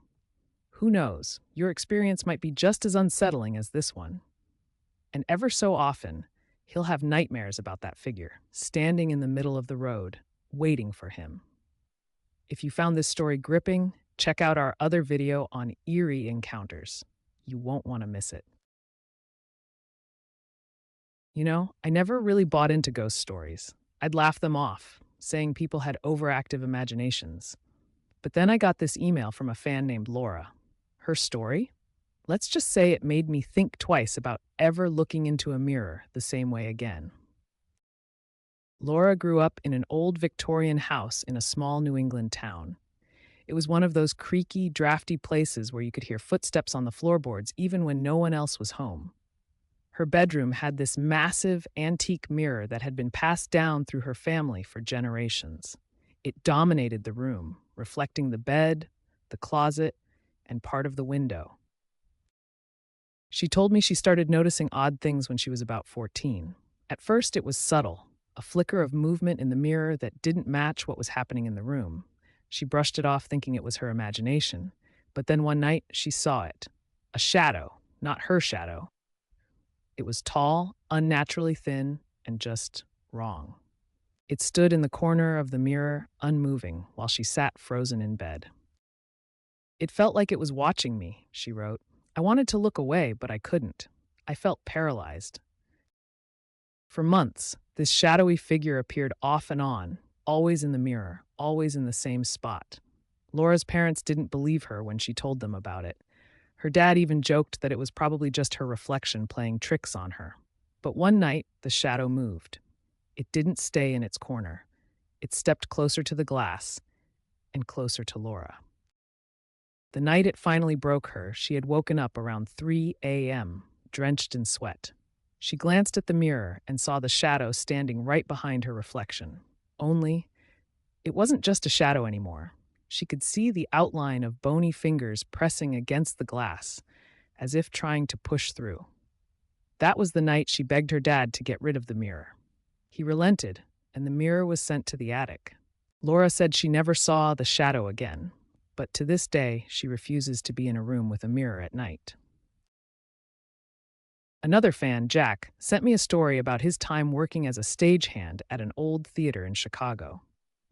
Who knows, your experience might be just as unsettling as this one. And ever so often, he'll have nightmares about that figure, standing in the middle of the road, waiting for him. If you found this story gripping, check out our other video on eerie encounters. You won't want to miss it. You know, I never really bought into ghost stories. I'd laugh them off, saying people had overactive imaginations. But then I got this email from a fan named Laura. Her story? Let's just say it made me think twice about ever looking into a mirror the same way again. Laura grew up in an old Victorian house in a small New England town. It was one of those creaky, drafty places where you could hear footsteps on the floorboards even when no one else was home. Her bedroom had this massive, antique mirror that had been passed down through her family for generations. It dominated the room, reflecting the bed, the closet, and part of the window. She told me she started noticing odd things when she was about 14. At first, it was subtle, a flicker of movement in the mirror that didn't match what was happening in the room. She brushed it off thinking it was her imagination. But then one night, she saw it. A shadow, not her shadow. It was tall, unnaturally thin, and just wrong. It stood in the corner of the mirror, unmoving, while she sat frozen in bed. It felt like it was watching me, she wrote. I wanted to look away, but I couldn't. I felt paralyzed. For months, this shadowy figure appeared off and on, always in the mirror, always in the same spot. Laura's parents didn't believe her when she told them about it. Her dad even joked that it was probably just her reflection playing tricks on her. But one night, the shadow moved. It didn't stay in its corner. It stepped closer to the glass and closer to Laura. The night it finally broke her, she had woken up around 3 a.m., drenched in sweat. She glanced at the mirror and saw the shadow standing right behind her reflection. Only, it wasn't just a shadow anymore. She could see the outline of bony fingers pressing against the glass, as if trying to push through. That was the night she begged her dad to get rid of the mirror. He relented, and the mirror was sent to the attic. Laura said she never saw the shadow again, but to this day, she refuses to be in a room with a mirror at night. Another fan, Jack, sent me a story about his time working as a stagehand at an old theater in Chicago.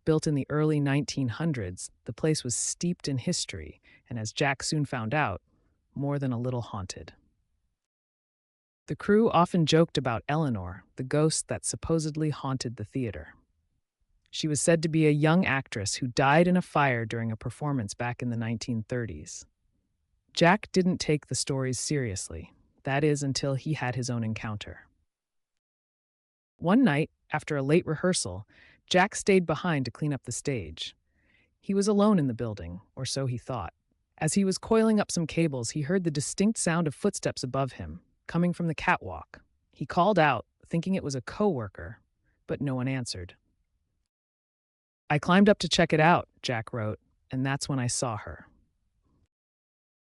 Built in the early 1900s, the place was steeped in history, and as Jack soon found out, more than a little haunted. The crew often joked about Eleanor, the ghost that supposedly haunted the theater. She was said to be a young actress who died in a fire during a performance back in the 1930s. Jack didn't take the stories seriously, that is, until he had his own encounter. One night, after a late rehearsal, Jack stayed behind to clean up the stage. He was alone in the building, or so he thought. As he was coiling up some cables, he heard the distinct sound of footsteps above him, coming from the catwalk. He called out, thinking it was a coworker, but no one answered. I climbed up to check it out, Jack wrote, and that's when I saw her.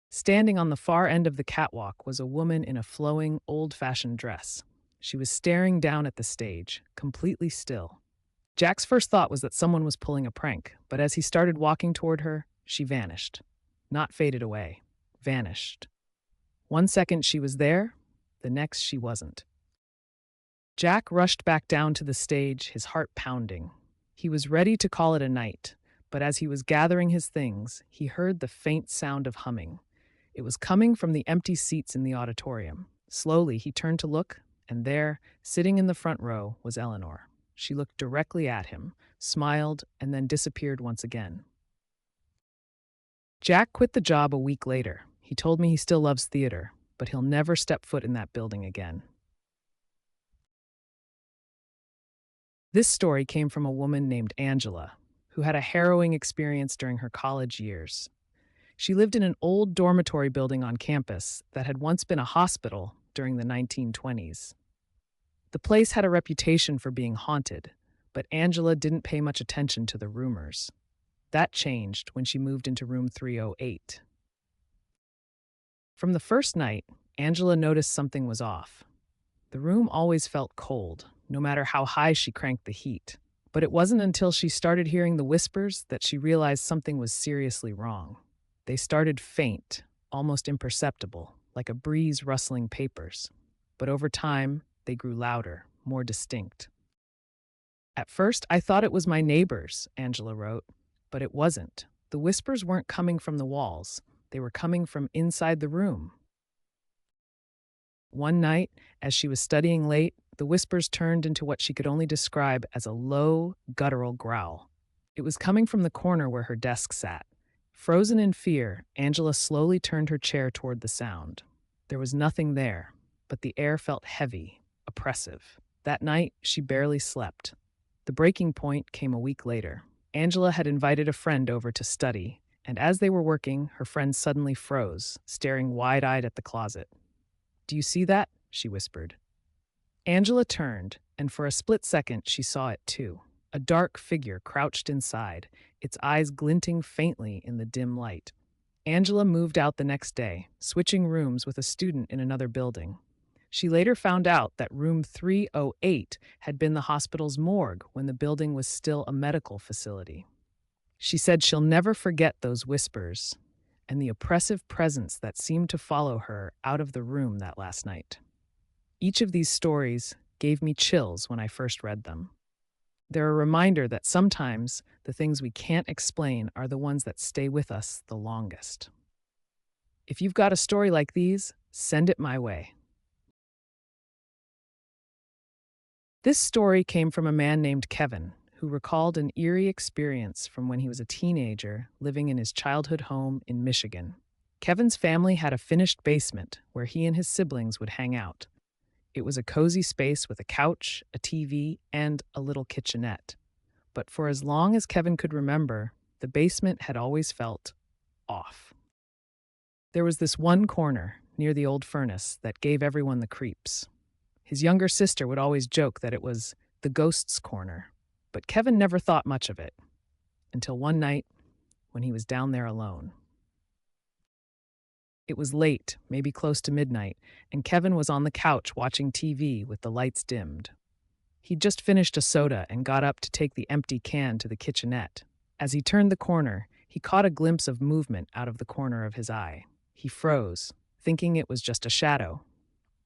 Standing on the far end of the catwalk was a woman in a flowing, old-fashioned dress. She was staring down at the stage, completely still. Jack's first thought was that someone was pulling a prank, but as he started walking toward her, she vanished. Not faded away, vanished. 1 second she was there, the next she wasn't. Jack rushed back down to the stage, his heart pounding. He was ready to call it a night, but as he was gathering his things, he heard the faint sound of humming. It was coming from the empty seats in the auditorium. Slowly, he turned to look, and there, sitting in the front row, was Eleanor. She looked directly at him, smiled, and then disappeared once again. Jack quit the job a week later. He told me he still loves theater, but he'll never step foot in that building again. This story came from a woman named Angela, who had a harrowing experience during her college years. She lived in an old dormitory building on campus that had once been a hospital during the 1920s. The place had a reputation for being haunted, but Angela didn't pay much attention to the rumors. That changed when she moved into room 308. From the first night, Angela noticed something was off. The room always felt cold, no matter how high she cranked the heat. But it wasn't until she started hearing the whispers that she realized something was seriously wrong. They started faint, almost imperceptible, like a breeze rustling papers. But over time, they grew louder, more distinct. At first, I thought it was my neighbors, Angela wrote, but it wasn't. The whispers weren't coming from the walls. They were coming from inside the room. One night, as she was studying late, the whispers turned into what she could only describe as a low, guttural growl. It was coming from the corner where her desk sat. Frozen in fear, Angela slowly turned her chair toward the sound. There was nothing there, but the air felt heavy, oppressive. That night, she barely slept. The breaking point came a week later. Angela had invited a friend over to study, and as they were working, her friend suddenly froze, staring wide-eyed at the closet. "Do you see that?" she whispered. Angela turned, and for a split second she saw it too. A dark figure crouched inside, its eyes glinting faintly in the dim light. Angela moved out the next day, switching rooms with a student in another building. She later found out that room 308 had been the hospital's morgue when the building was still a medical facility. She said she'll never forget those whispers and the oppressive presence that seemed to follow her out of the room that last night. Each of these stories gave me chills when I first read them. They're a reminder that sometimes the things we can't explain are the ones that stay with us the longest. If you've got a story like these, send it my way. This story came from a man named Kevin, who recalled an eerie experience from when he was a teenager living in his childhood home in Michigan. Kevin's family had a finished basement where he and his siblings would hang out. It was a cozy space with a couch, a TV, and a little kitchenette. But for as long as Kevin could remember, the basement had always felt off. There was this one corner near the old furnace that gave everyone the creeps. His younger sister would always joke that it was the ghost's corner, but Kevin never thought much of it, until one night when he was down there alone. It was late, maybe close to midnight, and Kevin was on the couch watching TV with the lights dimmed. He'd just finished a soda and got up to take the empty can to the kitchenette. As he turned the corner, he caught a glimpse of movement out of the corner of his eye. He froze, thinking it was just a shadow.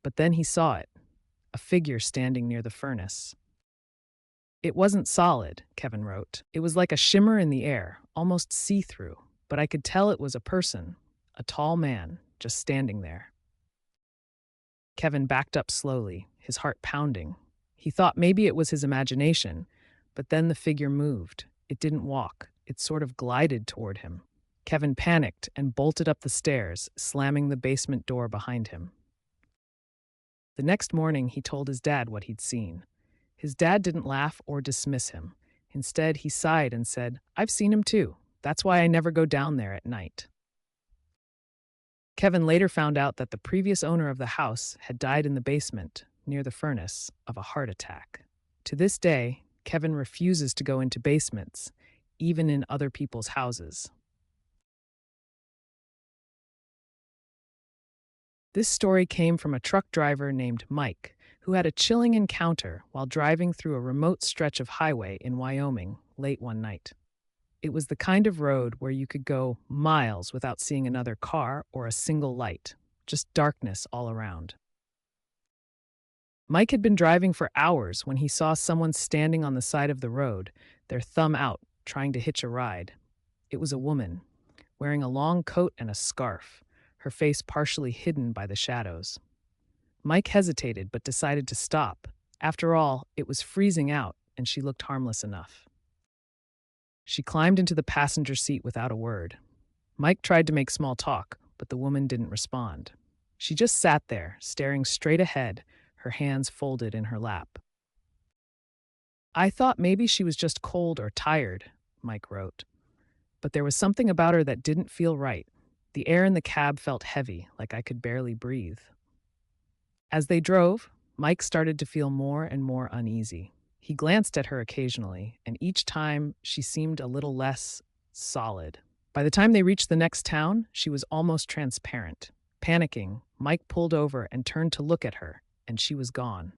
But then he saw it, a figure standing near the furnace. "It wasn't solid," Kevin wrote. "It was like a shimmer in the air, almost see-through, but I could tell it was a person, a tall man, just standing there." Kevin backed up slowly, his heart pounding. He thought maybe it was his imagination, but then the figure moved. It didn't walk, it sort of glided toward him. Kevin panicked and bolted up the stairs, slamming the basement door behind him. The next morning, he told his dad what he'd seen. His dad didn't laugh or dismiss him. Instead, he sighed and said, "I've seen him too. That's why I never go down there at night." Kevin later found out that the previous owner of the house had died in the basement, near the furnace, of a heart attack. To this day, Kevin refuses to go into basements, even in other people's houses. This story came from a truck driver named Mike, who had a chilling encounter while driving through a remote stretch of highway in Wyoming late one night. It was the kind of road where you could go miles without seeing another car or a single light, just darkness all around. Mike had been driving for hours when he saw someone standing on the side of the road, their thumb out, trying to hitch a ride. It was a woman, wearing a long coat and a scarf, her face partially hidden by the shadows. Mike hesitated but decided to stop. After all, it was freezing out, and she looked harmless enough. She climbed into the passenger seat without a word. Mike tried to make small talk, but the woman didn't respond. She just sat there, staring straight ahead, her hands folded in her lap. "I thought maybe she was just cold or tired," Mike wrote. "But there was something about her that didn't feel right. The air in the cab felt heavy, like I could barely breathe. As they drove, Mike started to feel more and more uneasy. He glanced at her occasionally, and each time she seemed a little less solid. By the time they reached the next town, she was almost transparent. Panicking, Mike pulled over and turned to look at her, and she was gone.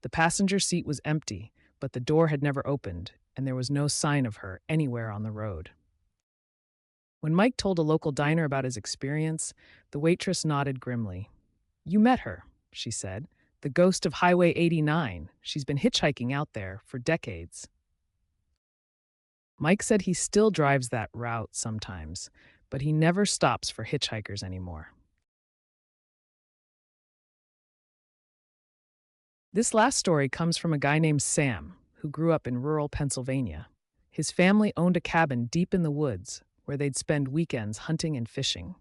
The passenger seat was empty, but the door had never opened, and there was no sign of her anywhere on the road. When Mike told a local diner about his experience, the waitress nodded grimly. "You met her," she said. "The ghost of Highway 89. She's been hitchhiking out there for decades." Mike said he still drives that route sometimes, but he never stops for hitchhikers anymore. This last story comes from a guy named Sam, who grew up in rural Pennsylvania. His family owned a cabin deep in the woods where they'd spend weekends hunting and fishing.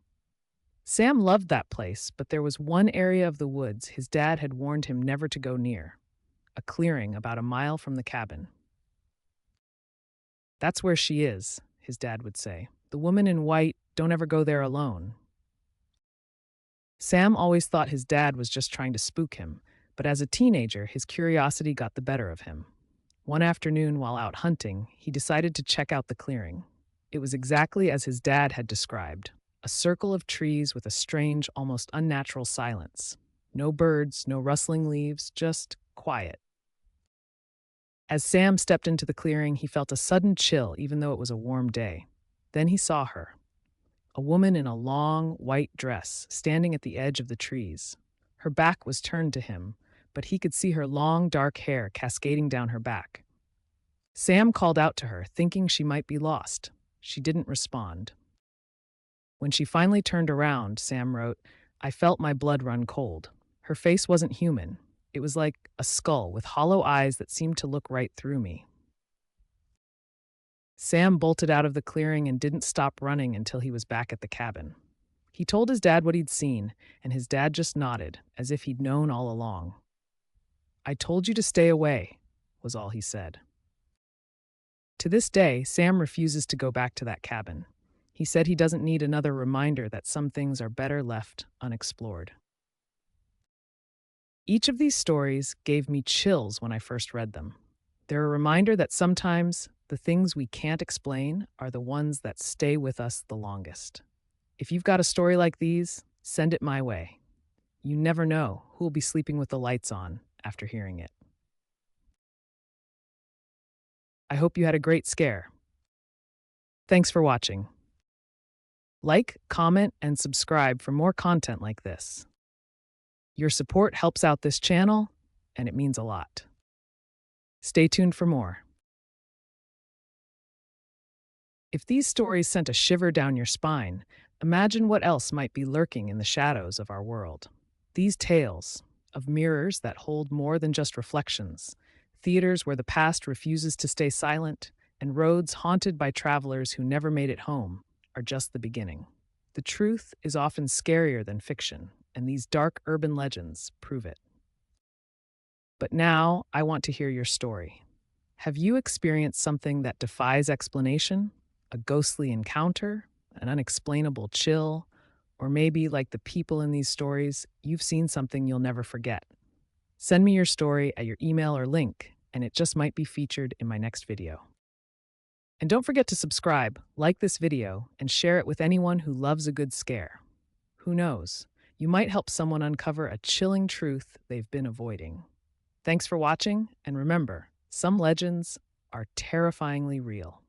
Sam loved that place, but there was one area of the woods his dad had warned him never to go near, a clearing about a mile from the cabin. "That's where she is," his dad would say. "The woman in white, don't ever go there alone." Sam always thought his dad was just trying to spook him, but as a teenager, his curiosity got the better of him. One afternoon, while out hunting, he decided to check out the clearing. It was exactly as his dad had described, a circle of trees with a strange, almost unnatural silence. No birds, no rustling leaves, just quiet. As Sam stepped into the clearing, he felt a sudden chill, even though it was a warm day. Then he saw her, a woman in a long, white dress, standing at the edge of the trees. Her back was turned to him, but he could see her long, dark hair cascading down her back. Sam called out to her, thinking she might be lost. She didn't respond. When she finally turned around, Sam wrote, "I felt my blood run cold." Her face wasn't human. It was like a skull with hollow eyes that seemed to look right through me. Sam bolted out of the clearing and didn't stop running until he was back at the cabin. He told his dad what he'd seen, and his dad just nodded, as if he'd known all along. "I told you to stay away," was all he said. To this day, Sam refuses to go back to that cabin. He said he doesn't need another reminder that some things are better left unexplored. Each of these stories gave me chills when I first read them. They're a reminder that sometimes the things we can't explain are the ones that stay with us the longest. If you've got a story like these, send it my way. You never know who'll be sleeping with the lights on after hearing it. I hope you had a great scare. Thanks for watching. Like, comment, and subscribe for more content like this. Your support helps out this channel, and it means a lot. Stay tuned for more. If these stories sent a shiver down your spine, imagine what else might be lurking in the shadows of our world. These tales of mirrors that hold more than just reflections, theaters where the past refuses to stay silent, and roads haunted by travelers who never made it home are just the beginning. The truth is often scarier than fiction, and these dark urban legends prove it. But now I want to hear your story. Have you experienced something that defies explanation? A ghostly encounter? An unexplainable chill? Or maybe, like the people in these stories, you've seen something you'll never forget. Send me your story at your email or link, and it just might be featured in my next video. And don't forget to subscribe, like this video, and share it with anyone who loves a good scare. Who knows? You might help someone uncover a chilling truth they've been avoiding. Thanks for watching, and remember, some legends are terrifyingly real.